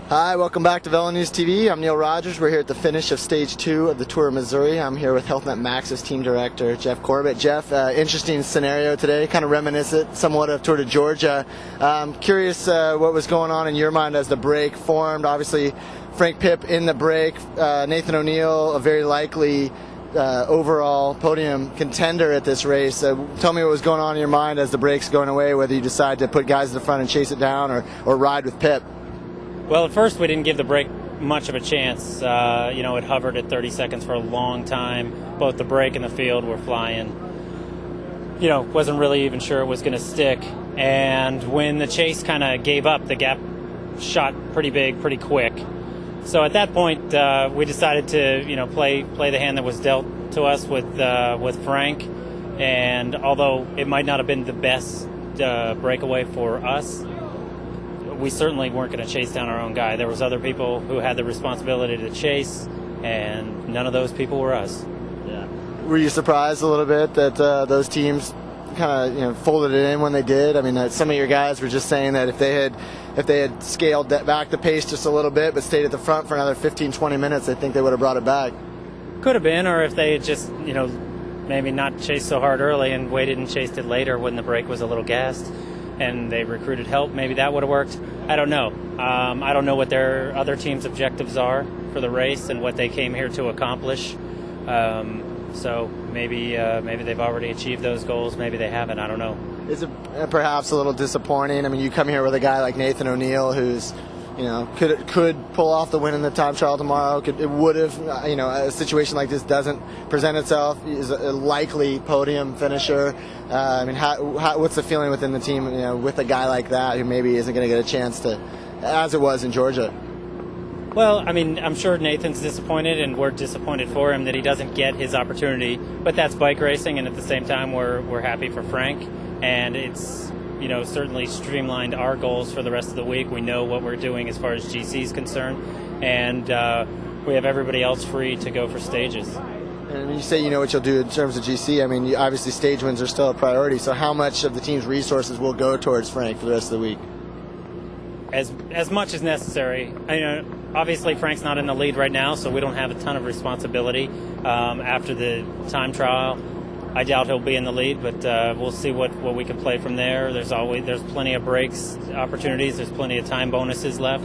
Hi, welcome back to Velo News TV. I'm Neil Rogers. We're here at the finish of Stage 2 of the Tour of Missouri. I'm here with HealthNet Max's team director, Jeff Corbett. Jeff, interesting scenario today, kind of reminiscent somewhat of Tour de Georgia. Curious what was going on in your mind as the break formed. Obviously, Frank Pipp in the break, Nathan O'Neill, a very likely overall podium contender at this race. Tell me what was going on in your mind as the break's going away, whether you decide to put guys in the front and chase it down or ride with Pipp. Well, at first we didn't give the break much of a chance. It hovered at 30 seconds for a long time. Both the break and the field were flying. Wasn't really even sure it was going to stick. And when the chase kind of gave up, the gap shot pretty big, pretty quick. So at that point, we decided to, play the hand that was dealt to us with Frank. And although it might not have been the best breakaway for us, we certainly weren't going to chase down our own guy. There was other people who had the responsibility to chase, and none of those people were us. Yeah. Were you surprised a little bit that those teams kind of folded it in when they did? I mean, some of your guys were just saying that if they had scaled back the pace just a little bit but stayed at the front for another 15-20 minutes, they think they would have brought it back. Could have been, or if they had just maybe not chased so hard early and waited and chased it later when the break was a little gassed and they recruited help, maybe that would have worked. I don't know. I don't know what their other team's objectives are for the race and what they came here to accomplish. So maybe they've already achieved those goals. Maybe they haven't. I don't know. Is it perhaps a little disappointing? I mean, you come here with a guy like Nathan O'Neill, who's could pull off the win in the time trial tomorrow. It would have, a situation like this doesn't present itself. Is a likely podium finisher. What's the feeling within the team, with a guy like that who maybe isn't going to get a chance to, as it was in Georgia? Well, I'm sure Nathan's disappointed, and we're disappointed for him that he doesn't get his opportunity. But that's bike racing, and at the same time, we're happy for Frank, and it's certainly streamlined our goals for the rest of the week. We know what we're doing as far as GC is concerned, and we have everybody else free to go for stages. And you say you know what you'll do in terms of GC. Obviously stage wins are still a priority, so how much of the team's resources will go towards Frank for the rest of the week? As much as necessary. Obviously Frank's not in the lead right now, so we don't have a ton of responsibility. After the time trial, I doubt he'll be in the lead, but we'll see what we can play from there. There's plenty of breaks opportunities. There's plenty of time bonuses left.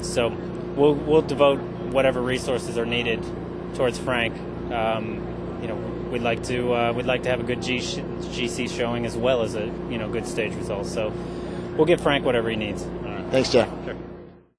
So we'll devote whatever resources are needed towards Frank. We'd like to have a good GC showing as well as a good stage result. So we'll give Frank whatever he needs. All right. Thanks, Jeff. Sure.